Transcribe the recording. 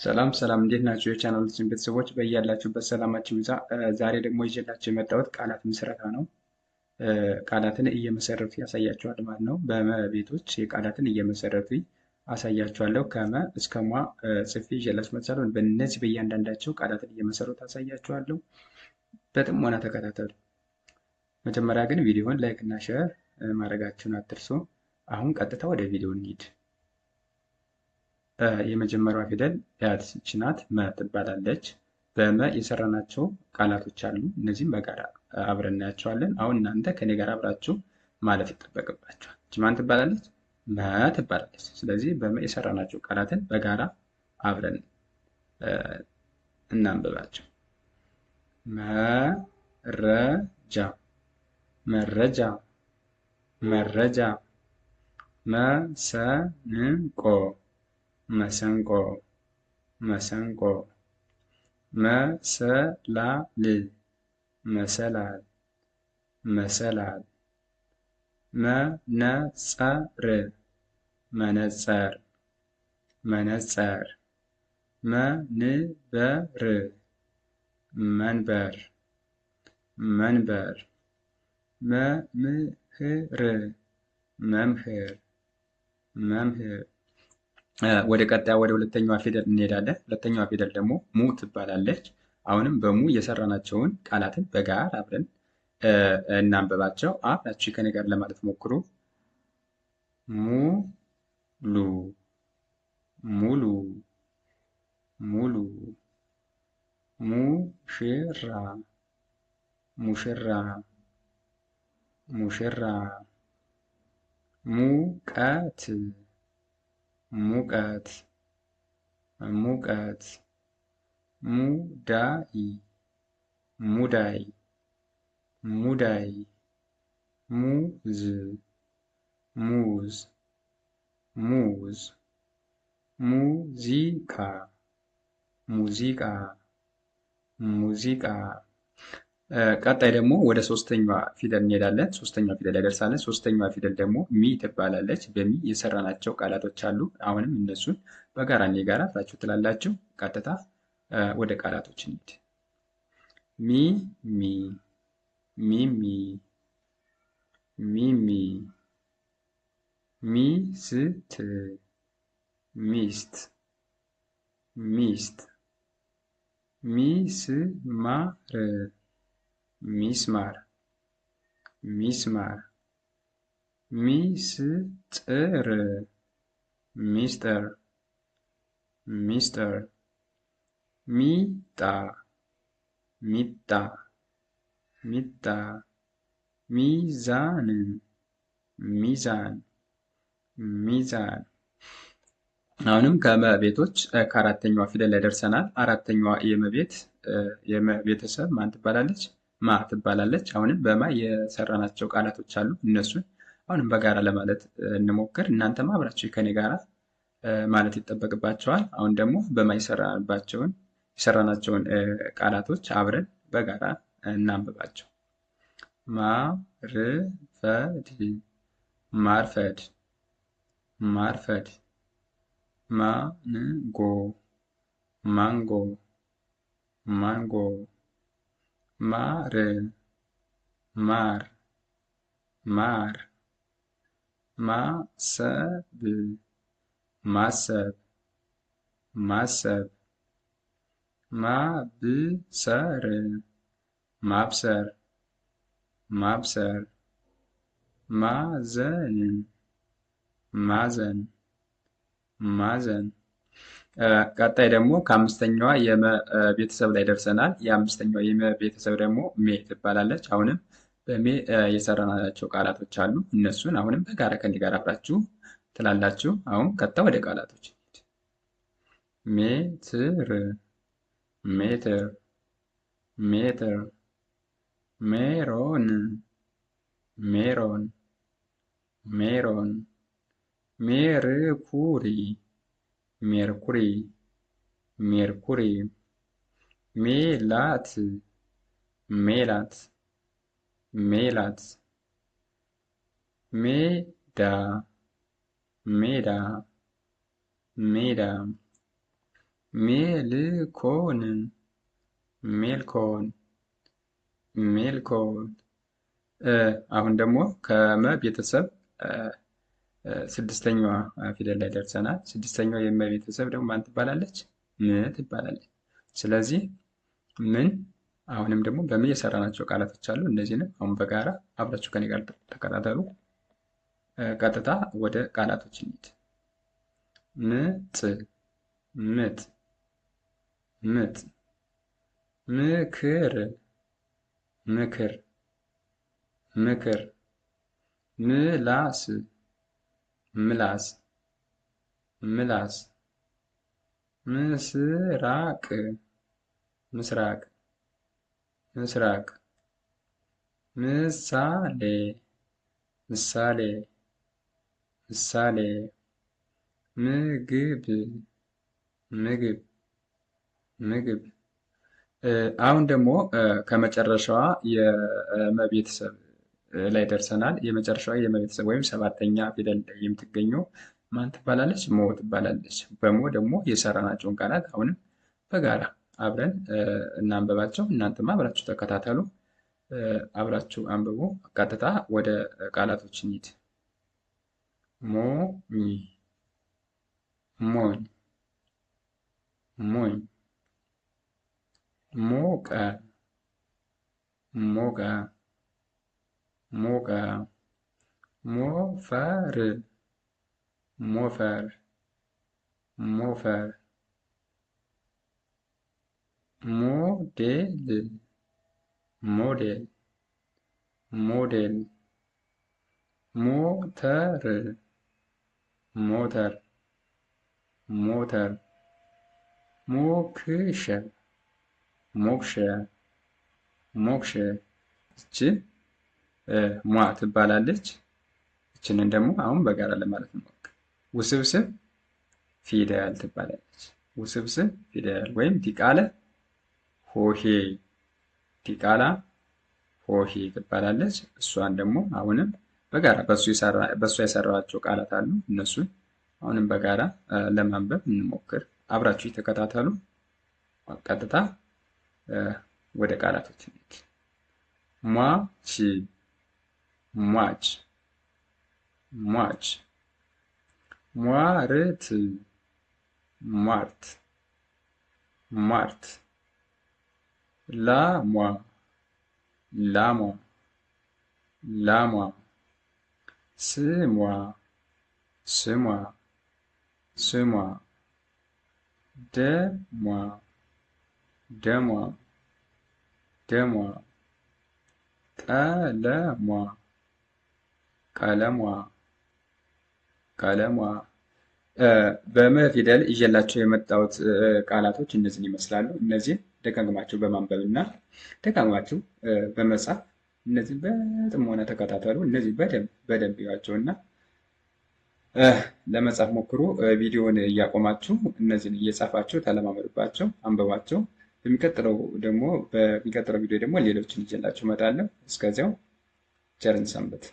ሰላም ሰላም እንዴት ናችሁ? የቻናላችን ቤተሰቦች በያላችሁበት ሰላማችሁ ይብዛ። ዛሬ ደግሞ ይዤላችሁ የመጣሁት ቃላት ምስረታ ነው። ቃላትን እየመሰረቱ ያሳያችኋል ማለት ነው። በመቤቶች የቃላትን እየመሰረቱ አሳያችኋለሁ። ከመ እስከ ሟ ጽፌ ይዤላችሁ መጥቻለሁ። በእነዚህ በእያንዳንዳቸው ቃላትን እየመሰረቱ አሳያችኋለሁ። በጥሞና ተከታተሉ። መጀመሪያ ግን ቪዲዮውን ላይክ እና ሼር ማድረጋችሁን አትርሱ። አሁን ቀጥታ ወደ ቪዲዮ እንሂድ። የመጀመሪያዋ ፊደል ያች ናት። መ ትባላለች። በመ የሰራናቸው ቃላቶች አሉ። እነዚህም በጋራ አብረን እናያቸዋለን። አሁን እናንተ ከኔ ጋር አብራችሁ ማለት ይጠበቅባቸዋል። እች ማን ትባላለች? መ ትባላለች። ስለዚህ በመ የሰራናቸው ቃላትን በጋራ አብረን እናንብባቸው። መረጃ፣ መረጃ፣ መረጃ። መሰንቆ፣ መሰንቆ፣ መሰንቆ። መሰላል፣ መሰላል፣ መሰላል። መነጸር፣ መነጸር፣ መነጸር። መንበር፣ መንበር፣ መንበር። መምህር፣ መምህር፣ መምህር። ወደ ቀጣይ ወደ ሁለተኛዋ ፊደል እንሄዳለን። ሁለተኛዋ ፊደል ደግሞ ሙ ትባላለች። አሁንም በሙ የሰራናቸውን ቃላትን በጋራ አብረን እናንበባቸው። አብራችሁ ከኔ ጋር ለማለት ሞክሩ። ሙሉ፣ ሙሉ፣ ሙሉ። ሙሽራ፣ ሙሽራ፣ ሙሽራ። ሙቀት፣ ሙቀት፣ ሙቀት። ሙዳይ፣ ሙዳይ፣ ሙዳይ። ሙዝ፣ ሙዝ፣ ሙዝ። ሙዚቃ፣ ሙዚቃ፣ ሙዚቃ። ቀጣይ ደግሞ ወደ ሶስተኛዋ ፊደል እንሄዳለን። ሶስተኛዋ ፊደል ያደርሳለን። ሶስተኛዋ ፊደል ደግሞ ሚ ትባላለች። በሚ የሰራናቸው ቃላቶች አሉ። አሁንም እነሱን በጋራ እኔ ጋር አብራችሁ ትላላችሁ። ቀጥታ ወደ ቃላቶች እንሂድ። ሚ ሚ፣ ሚሚ፣ ሚሚ። ሚስት፣ ሚስት፣ ሚስት። ሚስማር፣ ሚስማር፣ ሚስማር። ሚስጥር፣ ሚስጥር፣ ሚስጥር። ሚጣ፣ ሚጣ፣ ሚጣ። ሚዛን፣ ሚዛን፣ ሚዛን። አሁንም ከመቤቶች ከአራተኛዋ ፊደል ላይ ደርሰናል። አራተኛዋ የመቤተሰብ ማን ትባላለች? ማ ትባላለች። አሁንም በማ የሰራናቸው ቃላቶች አሉ። እነሱን አሁንም በጋራ ለማለት እንሞክር። እናንተም አብራችሁ ከኔ ጋራ ማለት ይጠበቅባቸዋል። አሁን ደግሞ በማ የሰራናቸውን ቃላቶች አብረን በጋራ እናንብባቸው። ማርፈድ፣ ማርፈድ፣ ማርፈድ። ማንጎ፣ ማንጎ፣ ማንጎ። ማር፣ ማር፣ ማር። ማሰብ፣ ማሰብ፣ ማሰብ። ማብሰር፣ ማብሰር፣ ማብሰር። ማዘን፣ ማዘን፣ ማዘን። ቀጣይ ደግሞ ከአምስተኛዋ የመቤተሰብ ላይ ደርሰናል። የአምስተኛዋ የመቤተሰብ ደግሞ ሜ ትባላለች። አሁንም በሜ የሰራናቸው ቃላቶች አሉ። እነሱን አሁንም በጋራ ከኔ ጋር አብራችሁ ትላላችሁ። አሁን ቀጥታ ወደ ቃላቶች ሜትር፣ ሜትር፣ ሜትር። ሜሮን፣ ሜሮን፣ ሜሮን። ሜርኩሪ፣ ሜርኩሪ፣ ሜርኩሪ። ሜላት፣ ሜላት፣ ሜላት። ሜዳ፣ ሜዳ፣ ሜዳ። ሜልኮን ሜልኮን ሜልኮን። አሁን ደግሞ ከመ ቤተሰብ ስድስተኛዋ ፊደል ላይ ደርሰናል። ስድስተኛዋ የመ ቤተሰብ ደግሞ ማን ትባላለች? ም ትባላለች። ስለዚህ ምን አሁንም ደግሞ በምን የሰራናቸው ቃላቶች አሉ። እነዚህንም አሁን በጋራ አብራችሁ ከኔ ጋር ተከታተሉ። ቀጥታ ወደ ቃላቶች እንሂድ። ምጥ ምጥ ምጥ ምክር ምክር ምክር ምላስ ምላስ ምላስ ምስራቅ ምስራቅ ምስራቅ ምሳሌ ምሳሌ ምሳሌ ምግብ ምግብ ምግብ። አሁን ደግሞ ከመጨረሻዋ የመቤተሰብ ላይ ደርሰናል። የመጨረሻዋ የመቤተሰብ ወይም ሰባተኛ ፊደል ላይ የምትገኘው ማን ትባላለች? ሞ ትባላለች። በሞ ደግሞ የሰራናቸውን ቃላት አሁንም በጋራ አብረን እናንበባቸው። እናንተም አብራችሁ ተከታተሉ። አብራችሁ አንብቡ። ቀጥታ ወደ ቃላቶች እንሂድ። ሞኝ ሞኝ ሞኝ ሞቀ ሞቀ ሞቀ ሞፈር ሞፈር ሞፈር ሞዴል ሞዴል ሞዴል ሞተር ሞተር ሞተር ሞክሸ ሞክሸ ሞክሸ። እቺ ሟ ትባላለች። እችንን ደግሞ አሁን በጋራ ለማለት ነው። ውስብስብ ፊደል ትባላለች። ውስብስብ ፊደል ወይም ዲቃላ ሆሄ ዲቃላ ሆሄ ትባላለች። እሷን ደግሞ አሁንም በጋራ በእሷ የሰራቸው ቃላት አሉ። እነሱን አሁንም በጋራ ለማንበብ እንሞክር። አብራችሁ የተከታተሉ። ቀጥታ ወደ ቃላቶች እንሂድ። ሟች ሟች ሟች ሟርት ሟርት ሟርት ላሟ ላሟ ላሟ ስሟ ስሟ ስሟ ደሟ ደሟ ደሟ ቀለሟ ቀለሟ ቀለሟ። በመ ፊደል ይዤላቸው የመጣሁት ቃላቶች እነዚህን ይመስላሉ። እነዚህን ደጋግማችሁ በማንበብ እና ደጋግማችሁ በመጻፍ እነዚህን በጥሞና ተከታተሉ። እነዚህ በደንብ ይዋቸው እና ለመጻፍ ሞክሩ። ቪዲዮውን እያቆማችሁ እነዚህን እየጻፋችሁ ተለማመዱባቸው፣ አንብባቸው። በሚቀጥለው ቪዲዮ ደግሞ ሌሎችን ይዤላችሁ እመጣለሁ። እስከዚያው ቸርን ሰንብት።